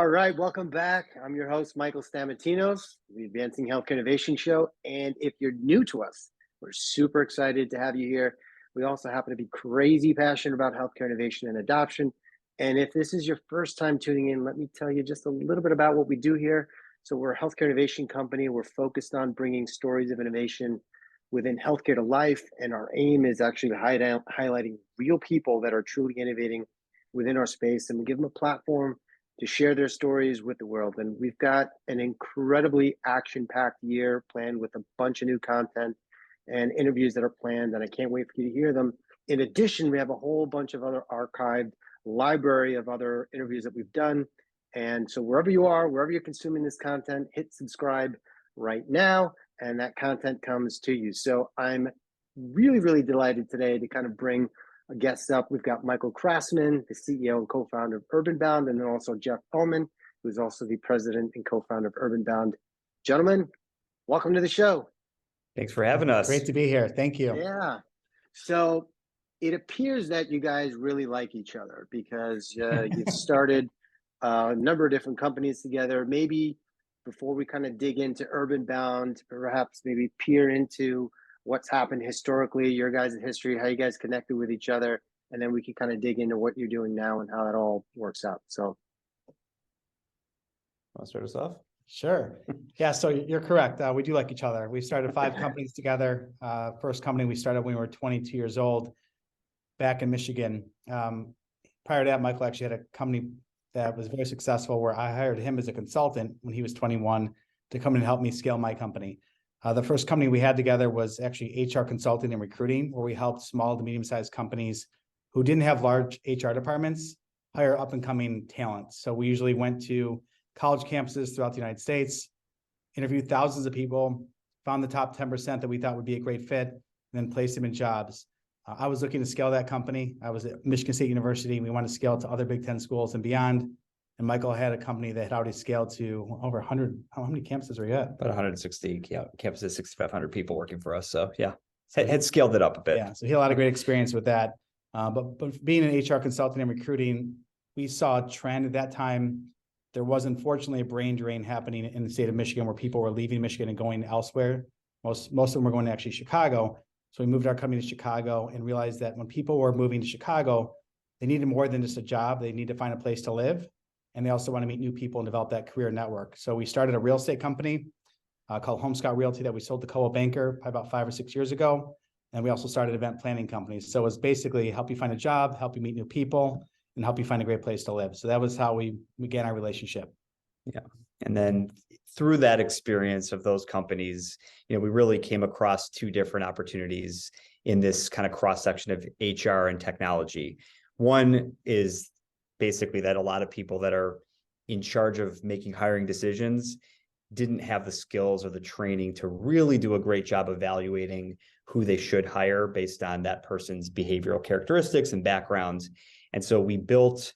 All right, welcome back. I'm your host, Michael Stamatinos, the Advancing Healthcare Innovation Show. And if you're new to us, we're super excited to have you here. We also happen to be crazy passionate about healthcare innovation and adoption. And if this is your first time tuning in, let me tell you just a little bit about what we do here. So we're a healthcare innovation company. We're focused on bringing stories of innovation within healthcare to life. And our aim is actually highlighting real people that are truly innovating within our space. And we give them a platform to share their stories with the world. And we've got an incredibly action-packed year planned with a bunch of new content and interviews that are planned, and I can't wait for you to hear them. In addition, we have a whole bunch of other archived library of other interviews that we've done. And so wherever you are, wherever you're consuming this content, hit subscribe right now, and that content comes to you. So I'm really, really delighted today to kind of bring guests up. We've got Michael Krasman, the CEO and co-founder of UrbanBound, and then also Jeff Ellman, who's also the president and co-founder of UrbanBound. Gentlemen, welcome to the show. Thanks for having us. Great to be here. Thank you. Yeah. So it appears that you guys really like each other because you've started a number of different companies together. Maybe before we kind of dig into UrbanBound, perhaps maybe peer into what's happened historically, your guys' history, how you guys connected with each other, and then we can kind of dig into what you're doing now and how that all works out. So, Want to start us off? Sure. Yeah, so you're correct. We do like each other. We started 5 companies together. First company we started when we were 22 years old back in Michigan. Prior to that, Michael actually had a company that was very successful where I hired him as a consultant when he was 21 to come in and help me scale my company. The first company we had together was actually HR consulting and recruiting, where we helped small to medium-sized companies who didn't have large HR departments hire up-and-coming talent. So we usually went to college campuses throughout the United States, interviewed thousands of people, found the top 10% that we thought would be a great fit, and then placed them in jobs. I was looking to scale that company. I was at Michigan State University, and we wanted to scale it to other Big Ten schools and beyond. And Michael had a company that had already scaled to over 100. How many campuses were you at? About 160 campuses, 6,500 people working for us. So yeah, had scaled it up a bit. Yeah, so he had a lot of great experience with that. But being in HR consulting and recruiting, we saw a trend at that time. There was unfortunately a brain drain happening in the state of Michigan where people were leaving Michigan and going elsewhere. Most of them were going to actually Chicago. So we moved our company to Chicago and realized that when people were moving to Chicago, they needed more than just a job. They need to find a place to live. And they also want to meet new people and develop that career network. So we started a real estate company called Home Scout Realty that we sold to Coldwell Banker about 5 or 6 years ago. And we also started event planning companies. So it was basically help you find a job, help you meet new people, and help you find a great place to live. So that was how we began our relationship. Yeah. And then through that experience of those companies, we really came across 2 different opportunities in this kind of cross section of HR and technology. One is basically that a lot of people that are in charge of making hiring decisions didn't have the skills or the training to really do a great job evaluating who they should hire based on that person's behavioral characteristics and backgrounds. And so we built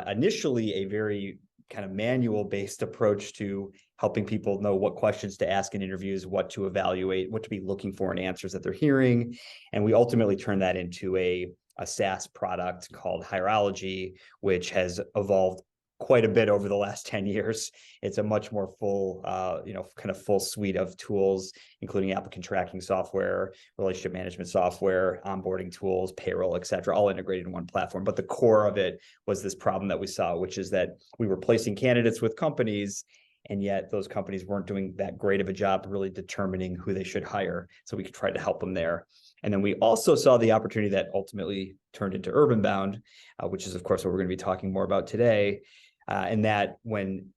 initially a very kind of manual-based approach to helping people know what questions to ask in interviews, what to evaluate, what to be looking for in answers that they're hearing. And we ultimately turned that into a SaaS product called Hireology, which has evolved quite a bit over the last 10 years. It's a much more full, kind of full suite of tools, including applicant tracking software, relationship management software, onboarding tools, payroll, et cetera, all integrated in one platform. But the core of it was this problem that we saw, which is that we were placing candidates with companies, and yet those companies weren't doing that great of a job really determining who they should hire. So we could try to help them there. And then we also saw the opportunity that ultimately turned into UrbanBound, which is, of course, what we're going to be talking more about today. And that when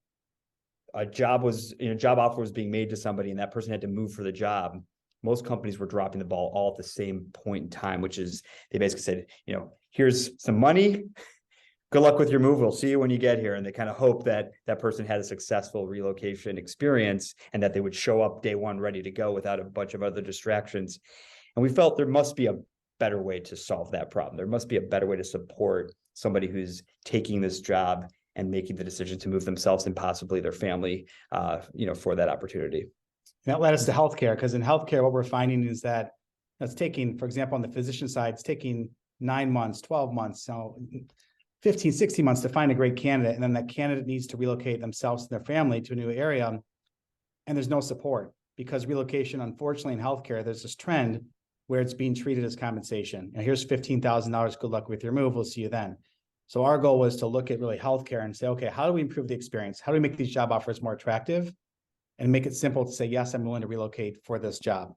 a job offer was being made to somebody and that person had to move for the job, most companies were dropping the ball all at the same point in time, which is they basically said, here's some money. Good luck with your move. We'll see you when you get here. And they kind of hope that that person had a successful relocation experience and that they would show up day one ready to go without a bunch of other distractions. And we felt there must be a better way to solve that problem. There must be a better way to support somebody who's taking this job and making the decision to move themselves and possibly their family, for that opportunity. And that led us to healthcare, because in healthcare, what we're finding is that it's taking, for example, on the physician side, it's taking 9 months, 12 months. So 15, 16 months to find a great candidate. And then that candidate needs to relocate themselves and their family to a new area. And there's no support because relocation, unfortunately, in healthcare, there's this trend where it's being treated as compensation. And here's $15,000. Good luck with your move. We'll see you then. So our goal was to look at really healthcare and say, okay, how do we improve the experience? How do we make these job offers more attractive and make it simple to say, yes, I'm willing to relocate for this job.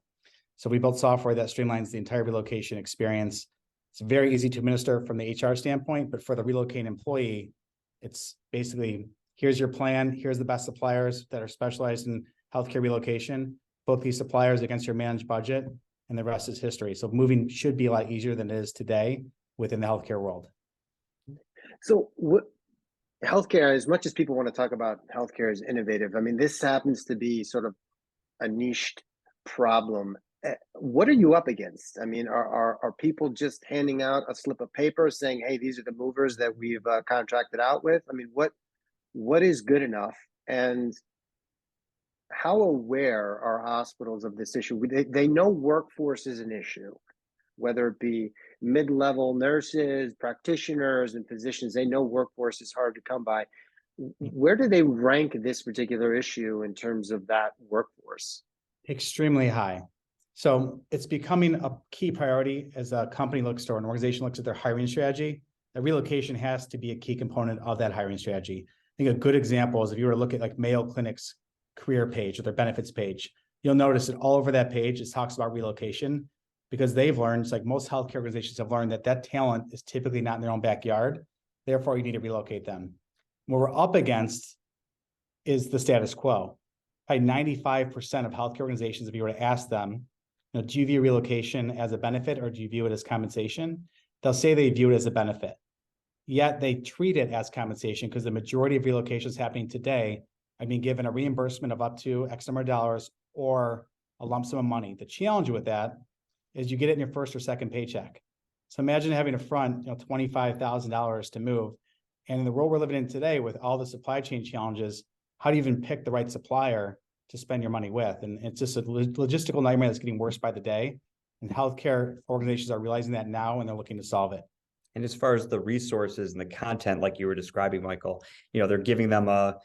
So we built software that streamlines the entire relocation experience. It's very easy to administer from the HR standpoint, but for the relocating employee, it's basically, here's your plan. Here's the best suppliers that are specialized in healthcare relocation. Book these suppliers against your managed budget, and the rest is history. So moving should be a lot easier than it is today within the healthcare world. So what healthcare, as much as people want to talk about healthcare as innovative, I mean, this happens to be sort of a niched problem. What are you up against? I mean, are people just handing out a slip of paper saying, hey, these are the movers that we've contracted out with? I mean, what is good enough? And how aware are hospitals of this issue? They know workforce is an issue, whether it be mid-level nurses, practitioners, and physicians. They know workforce is hard to come by. Where do they rank this particular issue in terms of that workforce? Extremely high. So it's becoming a key priority as a company looks or an organization looks at their hiring strategy. That relocation has to be a key component of that hiring strategy. I think a good example is if you were to look at like Mayo Clinic's career page or their benefits page, you'll notice that all over that page, it talks about relocation because they've learned, it's like most healthcare organizations have learned that talent is typically not in their own backyard. Therefore, you need to relocate them. What we're up against is the status quo. Probably 95% of healthcare organizations, if you were to ask them, do you view relocation as a benefit or do you view it as compensation? They'll say they view it as a benefit. Yet they treat it as compensation because the majority of relocations happening today are being given a reimbursement of up to X number of dollars or a lump sum of money. The challenge with that is you get it in your first or second paycheck. So imagine having to front $25,000 to move. And in the world we're living in today with all the supply chain challenges, how do you even pick the right supplier to spend your money with? And it's just a logistical nightmare that's getting worse by the day. And healthcare organizations are realizing that now and they're looking to solve it. And as far as the resources and the content, like you were describing, Michael, they're giving them a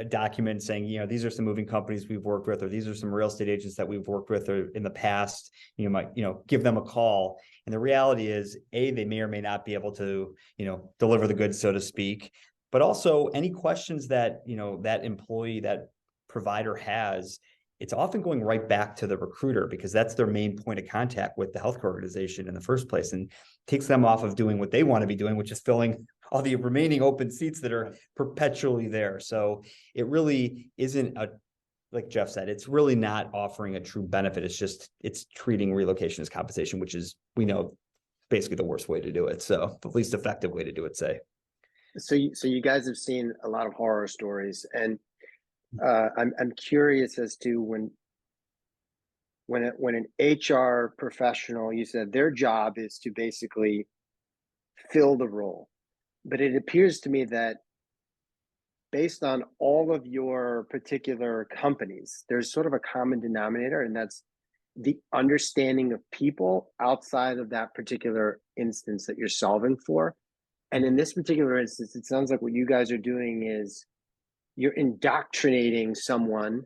document saying, these are some moving companies we've worked with, or these are some real estate agents that we've worked with or in the past. You might, give them a call. And the reality is, A, they may or may not be able to, deliver the goods, so to speak. But also any questions that, that employee, that provider has, it's often going right back to the recruiter because that's their main point of contact with the healthcare organization in the first place, and takes them off of doing what they want to be doing, which is filling all the remaining open seats that are perpetually there. So it really isn't like Jeff said, it's really not offering a true benefit. It's treating relocation as compensation, which is, we know, basically the worst way to do it. So the least effective way to do it, say. So you guys have seen a lot of horror stories, and I'm curious as to when an HR professional, you said their job is to basically fill the role, but it appears to me that based on all of your particular companies, there's sort of a common denominator, and that's the understanding of people outside of that particular instance that you're solving for. And in this particular instance, it sounds like what you guys are doing is you're indoctrinating someone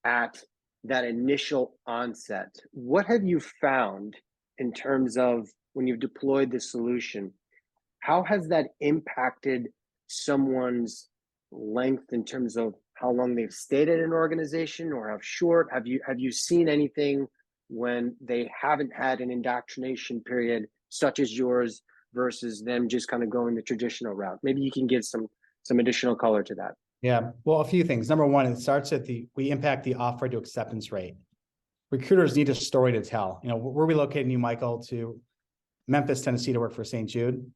at that initial onset. What have you found in terms of when you've deployed the solution? How has that impacted someone's length in terms of how long they've stayed at an organization or how short? Have you seen anything when they haven't had an indoctrination period such as yours versus them just kind of going the traditional route? Maybe you can give some additional color to that. Yeah, well, a few things. Number one, it starts at we impact the offer to acceptance rate. Recruiters need a story to tell. We're relocating you, Michael, to Memphis, Tennessee to work for St. Jude.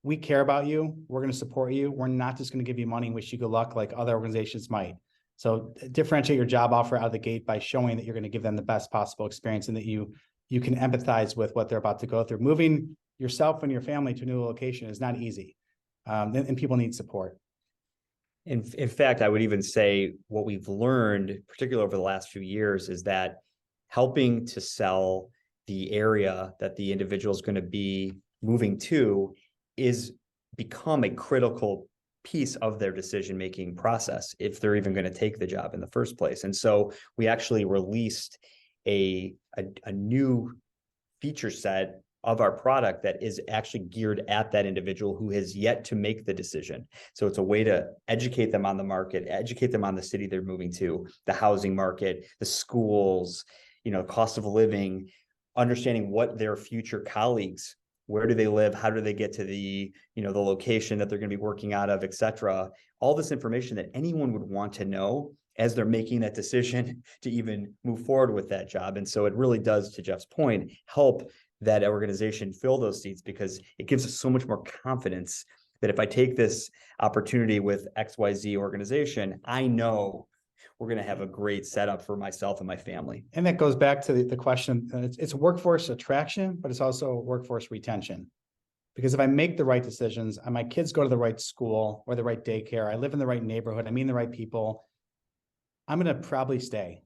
We care about you. We're going to support you. We're not just going to give you money and wish you good luck like other organizations might. So differentiate your job offer out of the gate by showing that you're going to give them the best possible experience and that you can empathize with what they're about to go through. Moving yourself and your family to a new location is not easy, and people need support. In fact, I would even say what we've learned, particularly over the last few years, is that helping to sell the area that the individual is going to be moving to is become a critical piece of their decision-making process if they're even going to take the job in the first place. And so we actually released a new feature set of our product that is actually geared at that individual who has yet to make the decision. So it's a way to educate them on the market, educate them on the city they're moving to, the housing market, the schools, cost of living, understanding what their future colleagues, where do they live, how do they get to the location that they're going to be working out of, et cetera. All this information that anyone would want to know as they're making that decision to even move forward with that job. And so it really does, to Jeff's point, help that organization fill those seats, because it gives us so much more confidence that if I take this opportunity with XYZ organization, I know we're going to have a great setup for myself and my family. And that goes back to the question, it's workforce attraction, but it's also workforce retention. Because if I make the right decisions, and my kids go to the right school or the right daycare, I live in the right neighborhood, I meet the right people, I'm going to probably stay.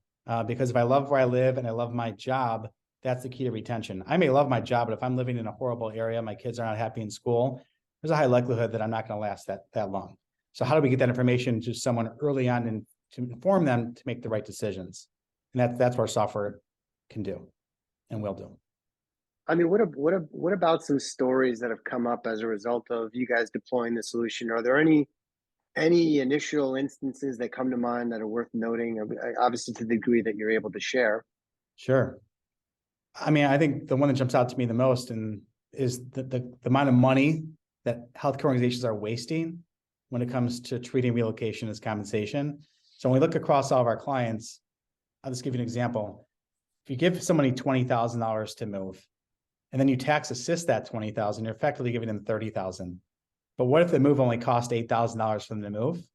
Because if I love where I live and I love my job, that's the key to retention. I may love my job, but if I'm living in a horrible area, my kids are not happy in school, there's a high likelihood that I'm not going to last that long. So how do we get that information to someone early on and to inform them to make the right decisions? And that's what our software can do and will do. I mean, what about some stories that have come up as a result of you guys deploying the solution? Are there any initial instances that come to mind that are worth noting, obviously to the degree that you're able to share? Sure. I mean, I think the one that jumps out to me the most is the amount of money that healthcare organizations are wasting when it comes to treating relocation as compensation. So when we look across all of our clients, I'll just give you an example. If you give somebody $20,000 to move, and then you tax assist that $20,000, you're effectively giving them $30,000. But what if the move only cost $8,000 for them to move?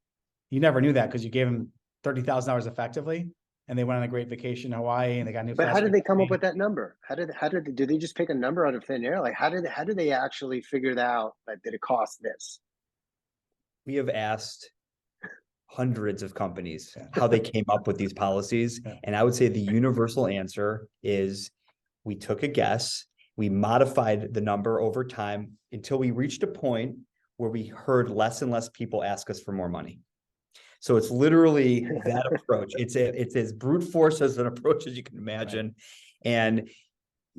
You never knew that because you gave them $30,000 effectively, and they went on a great vacation in Hawaii and they got new. But how did they come up with that number? Do they just pick a number out of thin air? Like how did they actually figure that out? Like, did it cost this? We have asked hundreds of companies how they came up with these policies. And I would say the universal answer is we took a guess, we modified the number over time until we reached a point where we heard less and less people ask us for more money. So it's literally that approach. It's as brute force as an approach as you can imagine. Right. And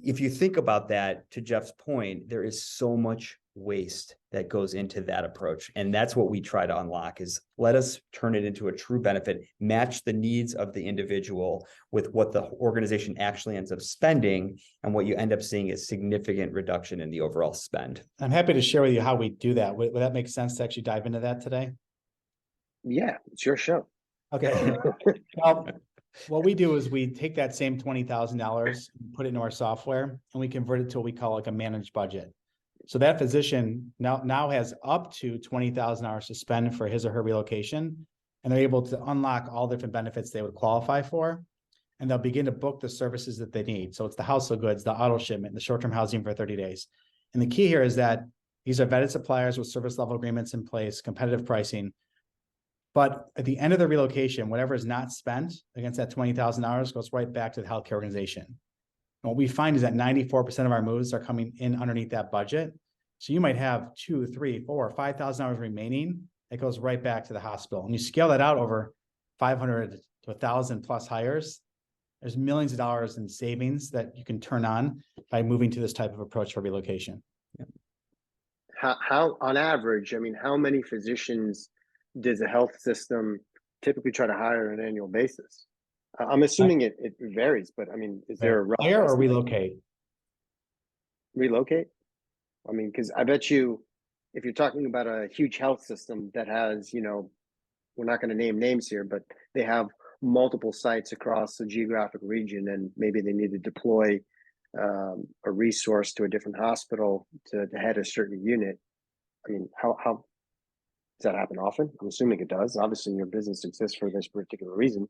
if you think about that, to Jeff's point, there is so much waste that goes into that approach. And that's what we try to unlock, is let us turn it into a true benefit, match the needs of the individual with what the organization actually ends up spending. And what you end up seeing is significant reduction in the overall spend. I'm happy to share with you how we do that. Would that make sense to actually dive into that today? Yeah, it's your show. Okay. Well, what we do is we take that same $20,000, put it into our software, and we convert it to what we call like a managed budget. So that physician now has up to $20,000 to spend for his or her relocation, and they're able to unlock all different benefits they would qualify for, and they'll begin to book the services that they need. So it's the household goods, the auto shipment, the short-term housing for 30 days. And the key here is that these are vetted suppliers with service level agreements in place, competitive pricing. But at the end of the relocation, whatever is not spent against that $20,000 goes right back to the healthcare organization. And what we find is that 94% of our moves are coming in underneath that budget. So you might have $2,000, $3,000, $4,000, $5,000 remaining. It goes right back to the hospital. And you scale that out over 500 to 1,000 plus hires. There's millions of dollars in savings that you can turn on by moving to this type of approach for relocation. Yeah. How on average, I mean, how many physicians does a health system typically try to hire on an annual basis? I'm assuming it varies, but I mean, is there a rough hire or relocate? Relocate? I mean, because I bet you, if you're talking about a huge health system that has, we're not going to name names here, but they have multiple sites across a geographic region, and maybe they need to deploy a resource to a different hospital to head a certain unit. I mean, how does that happen often? I'm assuming it does. Obviously, your business exists for this particular reason.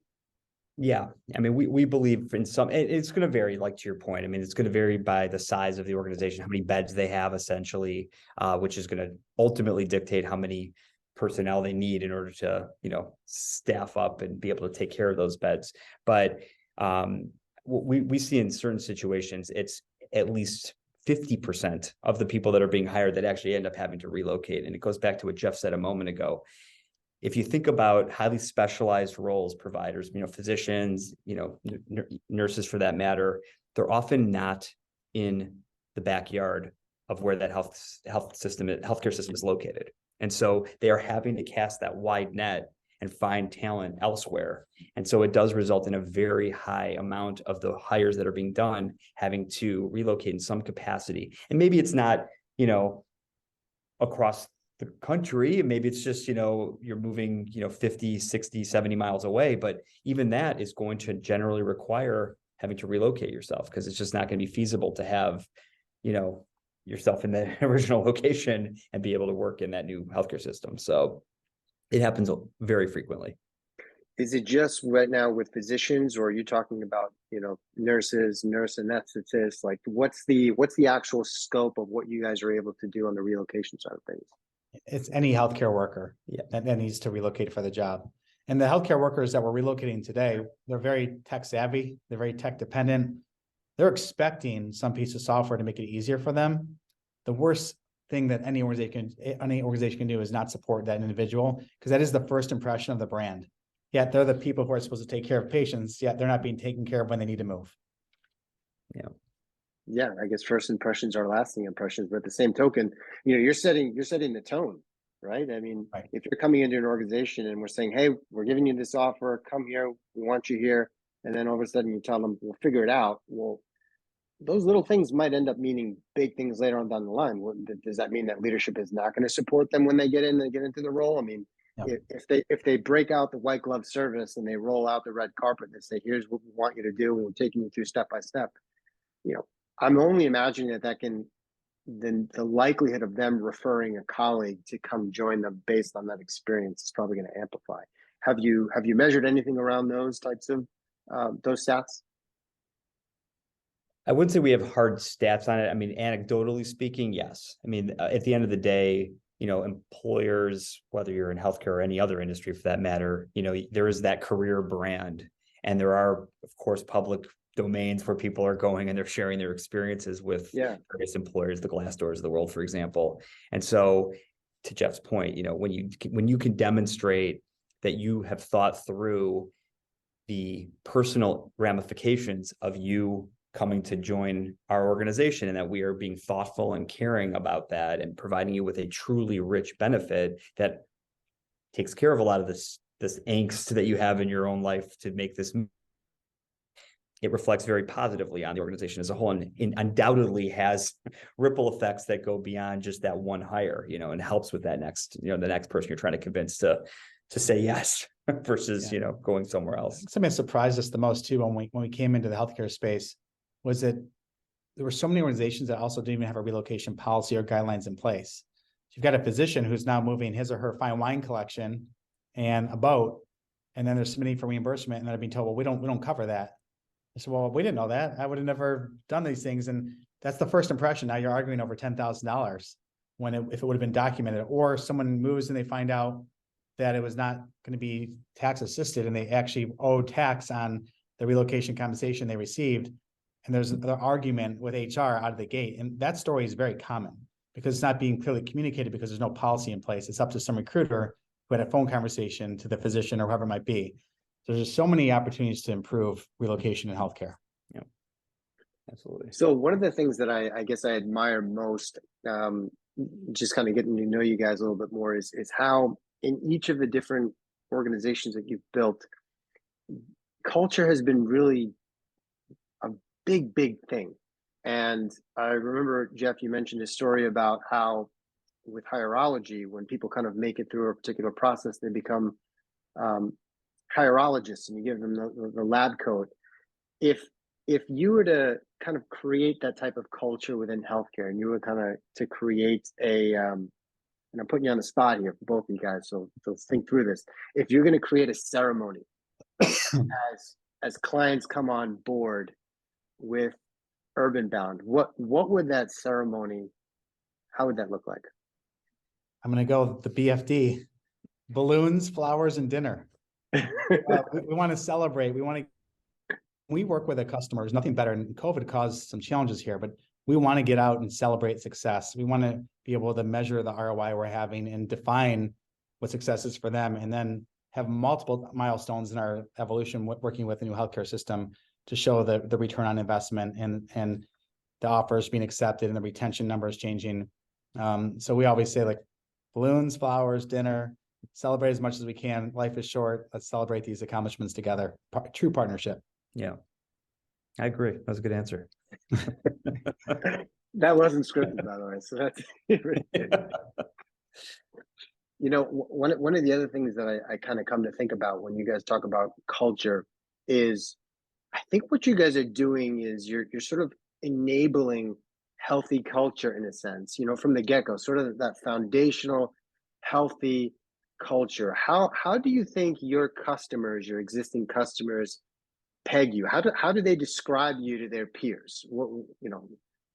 Yeah. I mean, we believe in some, it's going to vary, like to your point. I mean, it's going to vary by the size of the organization, how many beds they have essentially, which is going to ultimately dictate how many personnel they need in order to, staff up and be able to take care of those beds. But what we see in certain situations, it's at least 50% of the people that are being hired that actually end up having to relocate. And it goes back to what Jeff said a moment ago. If you think about highly specialized roles, providers, physicians, nurses for that matter, they're often not in the backyard of where that healthcare system is located. And so they are having to cast that wide net and find talent elsewhere. And so it does result in a very high amount of the hires that are being done having to relocate in some capacity. And maybe it's not, across the country, maybe it's just, you're moving, 50, 60, 70 miles away, but even that is going to generally require having to relocate yourself, because it's just not going to be feasible to have, yourself in the original location and be able to work in that new healthcare system. So it happens very frequently. Is it just right now with physicians, or are you talking about, nurses, nurse anesthetists? Like, what's the actual scope of what you guys are able to do on the relocation side of things? It's any healthcare worker that needs to relocate for the job. And the healthcare workers that we're relocating today, they're very tech savvy. They're very tech dependent. They're expecting some piece of software to make it easier for them. The worst thing that any organization can do is not support that individual, because that is the first impression of the brand. Yet they're the people who are supposed to take care of patients, yet they're not being taken care of when they need to move. Yeah, I guess first impressions are lasting impressions, but at the same token, you're setting the tone, right? I mean, Right. If you're coming into an organization and we're saying, hey, we're giving you this offer, come here, we want you here, and then all of a sudden you tell them, we'll figure it out. Well, those little things might end up meaning big things later on down the line. Does that mean that leadership is not going to support them when they get into the role? I mean, if they break out the white glove service and they roll out the red carpet and they say, here's what we want you to do, and we're taking you through step by step, I'm only imagining that can, then the likelihood of them referring a colleague to come join them based on that experience is probably going to amplify. Have you measured anything around those types of those stats? I wouldn't say we have hard stats on it. I mean, anecdotally speaking, yes. I mean, at the end of the day, employers, whether you're in healthcare or any other industry for that matter, there is that career brand, and there are, of course, public domains where people are going and they're sharing their experiences with various employers, the Glassdoors of the world, for example. And so, to Jeff's point, when you can demonstrate that you have thought through the personal ramifications of you coming to join our organization, and that we are being thoughtful and caring about that and providing you with a truly rich benefit that takes care of a lot of this angst that you have in your own life to make this, it reflects very positively on the organization as a whole, and undoubtedly has ripple effects that go beyond just that one hire, and helps with that next, the next person you're trying to convince to say yes versus, going somewhere else. Something that surprised us the most too, when we came into the healthcare space, was that there were so many organizations that also didn't even have a relocation policy or guidelines in place. You've got a physician who's now moving his or her fine wine collection and a boat, and then they're submitting for reimbursement, and they're being told, well, we don't cover that. I said, well, we didn't know that. I would have never done these things. And that's the first impression. Now you're arguing over $10,000 when if it would have been documented, or someone moves and they find out that it was not going to be tax assisted and they actually owe tax on the relocation compensation they received. And there's an argument with HR out of the gate. And that story is very common because it's not being clearly communicated because there's no policy in place. It's up to some recruiter who had a phone conversation to the physician or whoever it might be. So there's so many opportunities to improve relocation in healthcare. Yeah, absolutely. So one of the things that I guess I admire most, just kind of getting to know you guys a little bit more, is how in each of the different organizations that you've built, culture has been really a big thing. And I remember, Jeff, you mentioned a story about how with hierology, when people kind of make it through a particular process, they become hierologists, and you give them the lab coat. If you were to kind of create that type of culture within healthcare, and you were kind of to create a and I'm putting you on the spot here for both of you guys, so think through this. If you're going to create a ceremony as clients come on board with UrbanBound, what would that ceremony, how would that look like? I'm going to go with the BFD: balloons, flowers, and dinner. We want to celebrate. We work with a customer. There's nothing better, and COVID caused some challenges here, but we want to get out and celebrate success. We want to be able to measure the ROI we're having and define what success is for them, and then have multiple milestones in our evolution working with the new healthcare system to show the return on investment and the offers being accepted and the retention numbers changing. So we always say, like, balloons, flowers, dinner, celebrate as much as we can. Life is short. Let's celebrate these accomplishments together. True partnership. Yeah, I agree. That was a good answer. That wasn't scripted, by the way. So that's you know, one of the other things that I kind of come to think about when you guys talk about culture is, I think what you guys are doing is you're sort of enabling healthy culture in a sense, you know, from the get-go, sort of that foundational healthy culture. How do you think your customers, your existing customers, peg you? How do they describe you to their peers? What, you know,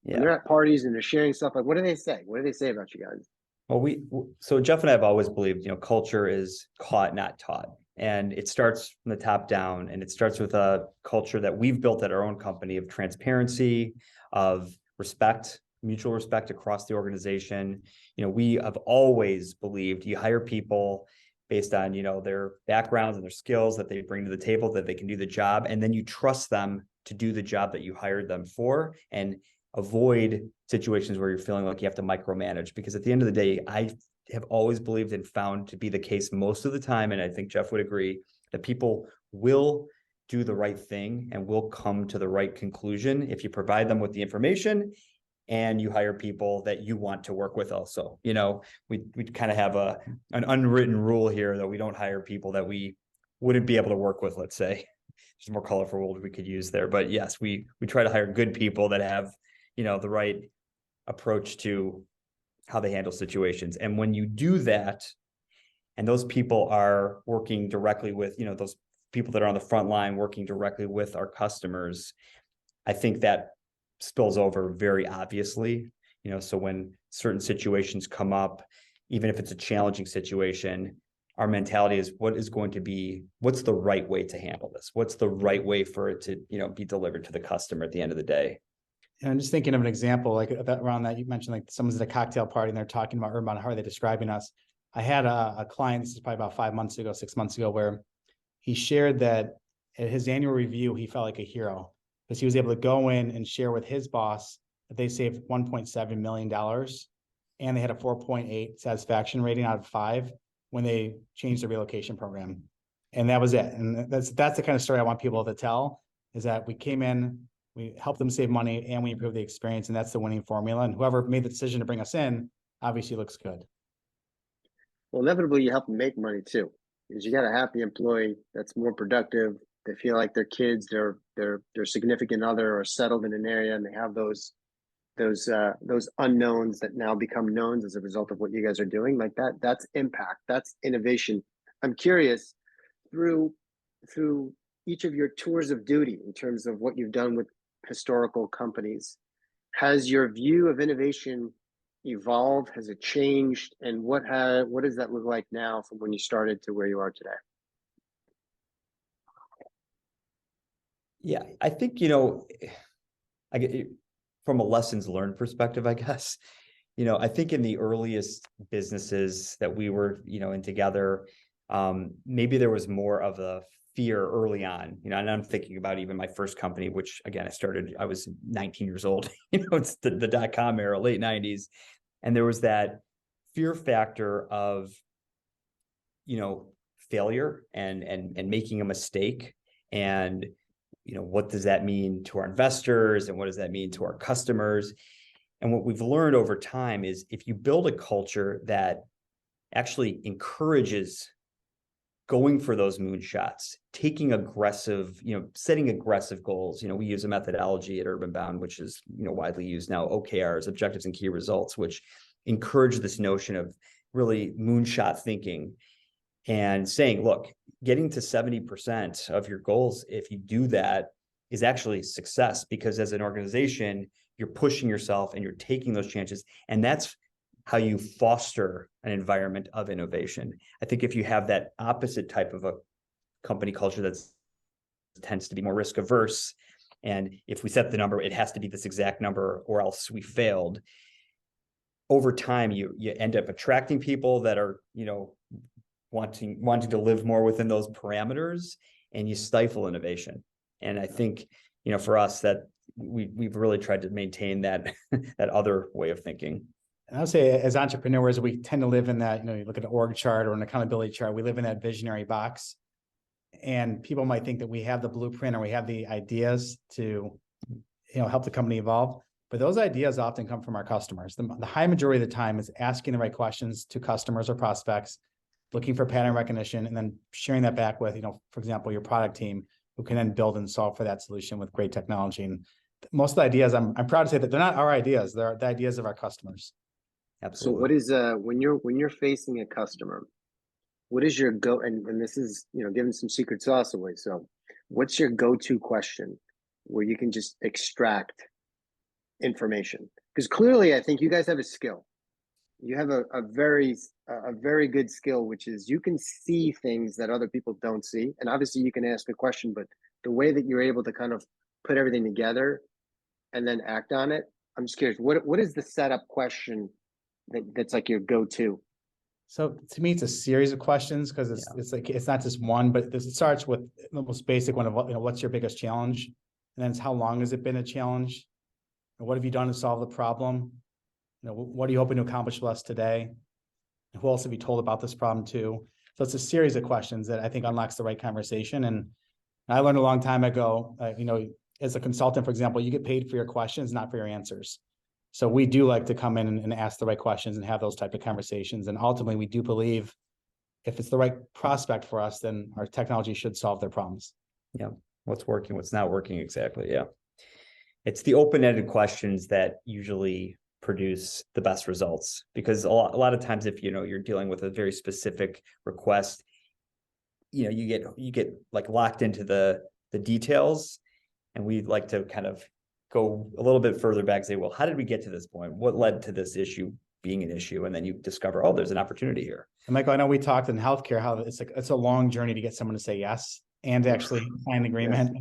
when they're at parties and they're sharing stuff, like, what do they say? What do they say about you guys? Well, so Jeff and I have always believed, you know, culture is caught, not taught. And it starts from the top down, and it starts with a culture that we've built at our own company of transparency, of respect, mutual respect across the organization. You know, we have always believed you hire people based on, you know, their backgrounds and their skills that they bring to the table, that they can do the job. And then you trust them to do the job that you hired them for, and avoid situations where you're feeling like you have to micromanage. Because at the end of the day, I have always believed and found to be the case most of the time, and I think Jeff would agree, that people will do the right thing and will come to the right conclusion if you provide them with the information and you hire people that you want to work with also. You know, we kind of have an unwritten rule here that we don't hire people that we wouldn't be able to work with, let's say. There's a more colorful word we could use there. But yes, we try to hire good people that have, you know, the right approach to how they handle situations. And when you do that, and those people are working directly with, you know, those people that are on the front line working directly with our customers, I think that spills over very obviously, you know. So when certain situations come up, even if it's a challenging situation, our mentality is what's the right way to handle this? What's the right way for it to, you know, be delivered to the customer at the end of the day? And I'm just thinking of an example, like around that, you mentioned like someone's at a cocktail party and they're talking about UrbanBound. How are they describing us? I had a client, this is probably about 6 months ago, where he shared that at his annual review, he felt like a hero because he was able to go in and share with his boss that they saved $1.7 million and they had a 4.8 satisfaction rating out of 5 when they changed the relocation program. And that was it. And that's the kind of story I want people to tell, is that we came in, we helped them save money, and we improved the experience, and that's the winning formula. And whoever made the decision to bring us in obviously looks good. Well, inevitably, you help them make money too, because you got a happy employee that's more productive. They feel like their kids, their significant other, are settled in an area, and they have those unknowns that now become knowns as a result of what you guys are doing. Like that's impact, that's innovation. I'm curious, through each of your tours of duty in terms of what you've done with historical companies, has your view of innovation evolved? Has it changed? And what does that look like now from when you started to where you are today? Yeah, I think, you know, I get from a lessons learned perspective, I guess, you know, I think in the earliest businesses that we were, you know, in together, maybe there was more of a fear early on, you know. And I'm thinking about even my first company, which again, I was 19 years old, you know, it's the .com era, late 90s. And there was that fear factor of, you know, failure and making a mistake. And, you know, what does that mean to our investors? And what does that mean to our customers? And what we've learned over time is if you build a culture that actually encourages going for those moonshots, taking aggressive, you know, setting aggressive goals. You know, we use a methodology at UrbanBound, which is, you know, widely used now, OKRs, objectives and key results, which encourage this notion of really moonshot thinking and saying, look, getting to 70% of your goals, if you do that, is actually success, because as an organization, you're pushing yourself and you're taking those chances. And that's how you foster an environment of innovation. I think if you have that opposite type of a company culture that tends to be more risk averse, And if we set the number, it has to be this exact number or else we failed. Over time, you end up attracting people that are, wanting to live more within those parameters, and you stifle innovation. And I think, for us, that we've really tried to maintain that that other way of thinking. And I would say as entrepreneurs, we tend to live in that, you look at an org chart or an accountability chart, we live in that visionary box. And people might think that we have the blueprint or we have the ideas to, help the company evolve. But those ideas often come from our customers. The high majority of the time is asking the right questions to customers or prospects, looking for pattern recognition, and then sharing that back with, for example, your product team, who can then build and solve for that solution with great technology. And most of the ideas, I'm proud to say that they're not our ideas; they're the ideas of our customers. Absolutely. So what is when you're facing a customer, what is your go? And this is giving some secret sauce away. So what's your go-to question where you can just extract information? Because clearly, I think you guys have a skill. You have a very good skill, which is you can see things that other people don't see. And obviously you can ask a question, but the way that you're able to kind of put everything together and then act on it, I'm just curious, what is the setup question that's like your go-to? So to me, it's a series of questions because it's like, it's not just one, but it starts with the most basic one of what's your biggest challenge? And then it's how long has it been a challenge? And what have you done to solve the problem? What are you hoping to accomplish with us today? And who else have you told about this problem to? So it's a series of questions that I think unlocks the right conversation. And I learned a long time ago, as a consultant, for example, you get paid for your questions, not for your answers. So we do like to come in and ask the right questions and have those type of conversations. And ultimately, we do believe if it's the right prospect for us, then our technology should solve their problems. Yeah. What's working, what's not working exactly. Yeah. It's the open-ended questions that usually produce the best results, because a lot of times if you're dealing with a very specific request, you get like locked into the details, and we like to kind of go a little bit further back and say, well, how did we get to this point? What led to this issue being an issue? And then you discover, oh, there's an opportunity here. And Michael, I know we talked in healthcare how it's a long journey to get someone to say yes and actually sign an agreement.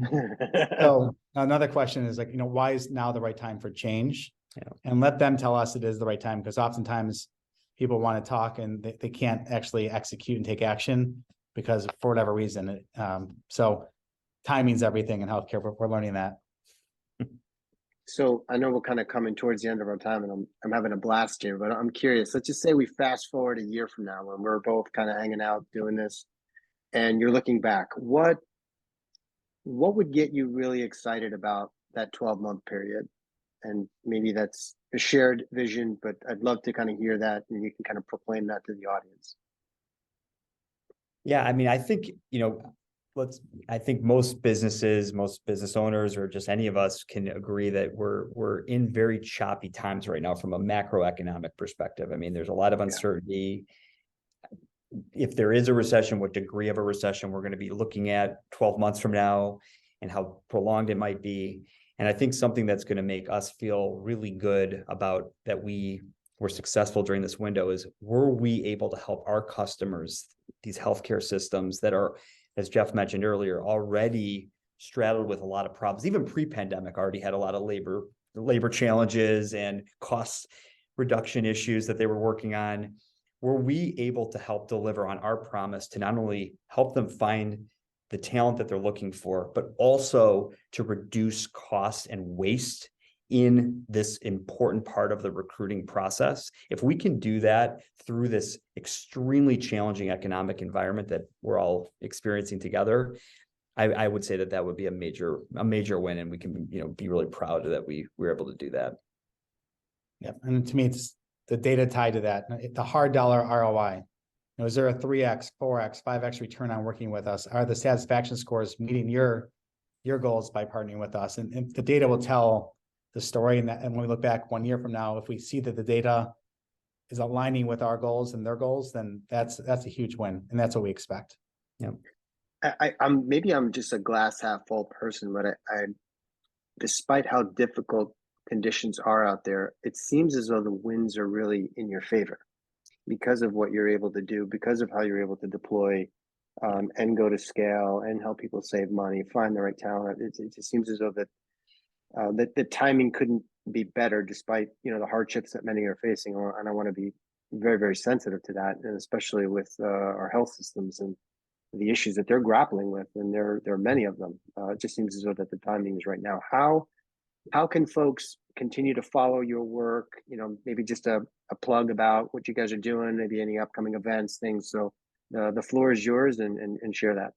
So another question is like, why is now the right time for change? Yeah. And let them tell us it is the right time, because oftentimes people want to talk and they can't actually execute and take action because for whatever reason. So timing's everything in healthcare. We're learning that. So I know we're kind of coming towards the end of our time, and I'm having a blast here, but I'm curious. Let's just say we fast forward a year from now when we're both kind of hanging out doing this, and you're looking back. What would get you really excited about that 12-month period? And maybe that's a shared vision, but I'd love to kind of hear that, and you can kind of proclaim that to the audience. Yeah, I mean, I think I think most business owners, or just any of us, can agree that we're in very choppy times right now from a macroeconomic perspective. I mean, there's a lot of uncertainty. If there is a recession, what degree of a recession we're going to be looking at 12 months from now, and how prolonged it might be. And I think something that's going to make us feel really good about that we were successful during this window is, were we able to help our customers, these healthcare systems that are, as Jeff mentioned earlier, already straddled with a lot of problems, even pre-pandemic, already had a lot of labor challenges and cost reduction issues that they were working on. Were we able to help deliver on our promise to not only help them find the talent that they're looking for, but also to reduce costs and waste in this important part of the recruiting process? If we can do that through this extremely challenging economic environment that we're all experiencing together, I would say that would be a major win, and we can be really proud that we were able to do that. Yeah, and to me, it's the data tied to that. The hard dollar ROI. Is there a 3x, 4x, 5x return on working with us? Are the satisfaction scores meeting your goals by partnering with us? And the data will tell the story. And when we look back 1 year from now, if we see that the data is aligning with our goals and their goals, then that's a huge win, and that's what we expect. Yeah. I'm just a glass half full person, but I despite how difficult conditions are out there, it seems as though the winds are really in your favor, because of what you're able to do, because of how you're able to deploy and go to scale and help people save money, find the right talent. It just seems as though that that the timing couldn't be better, despite the hardships that many are facing. And I want to be very, very sensitive to that, and especially with our health systems and the issues that they're grappling with, and there are many of them. It just seems as though that the timing is right now. How can folks continue to follow your work? Maybe just a plug about what you guys are doing, maybe any upcoming events, things. So the floor is yours, and share that.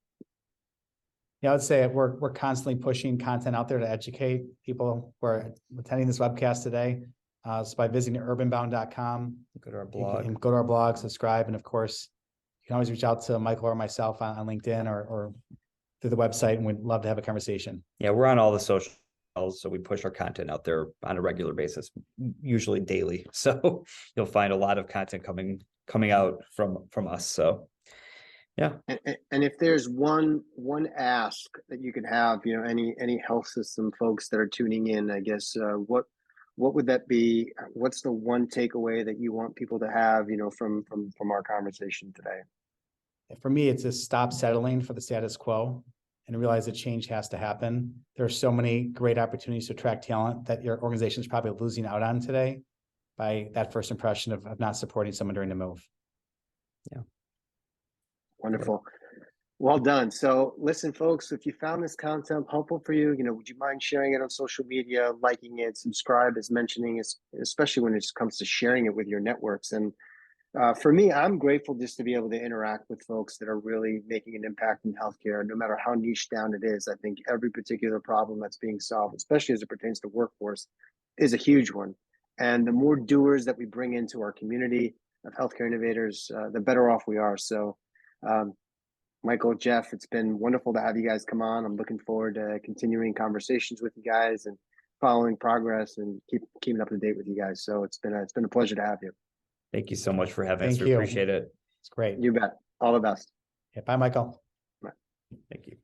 Yeah, I would say we're constantly pushing content out there to educate people who are attending this webcast today. So by visiting UrbanBound.com, Go to our blog. and go to our blog, subscribe, and of course, you can always reach out to Michael or myself on LinkedIn or through the website, and we'd love to have a conversation. Yeah, we're on all the social channels, so we push our content out there on a regular basis, usually daily. So you'll find a lot of content coming out from us. So yeah. And if there's one ask that you could have, any health system folks that are tuning in, I guess, what would that be? What's the one takeaway that you want people to have, from our conversation today? For me, it's to stop settling for the status quo and realize that change has to happen. There are so many great opportunities to attract talent that your organization is probably losing out on today by that first impression of not supporting someone during the move. Yeah. Wonderful. Well done. So listen, folks, if you found this content helpful for you, would you mind sharing it on social media, liking it, subscribe, as mentioning, especially when it comes to sharing it with your networks. And for me, I'm grateful just to be able to interact with folks that are really making an impact in healthcare, no matter how niche down it is. I think every particular problem that's being solved, especially as it pertains to workforce, is a huge one. And the more doers that we bring into our community of healthcare innovators, the better off we are. So, Michael, Jeff, it's been wonderful to have you guys come on. I'm looking forward to continuing conversations with you guys and following progress and keeping up to date with you guys. So it's been a pleasure to have you. Thank you so much for having us. Thank We you. appreciate it. It's great. You bet. All the best. Yeah, bye, Michael. Thank you.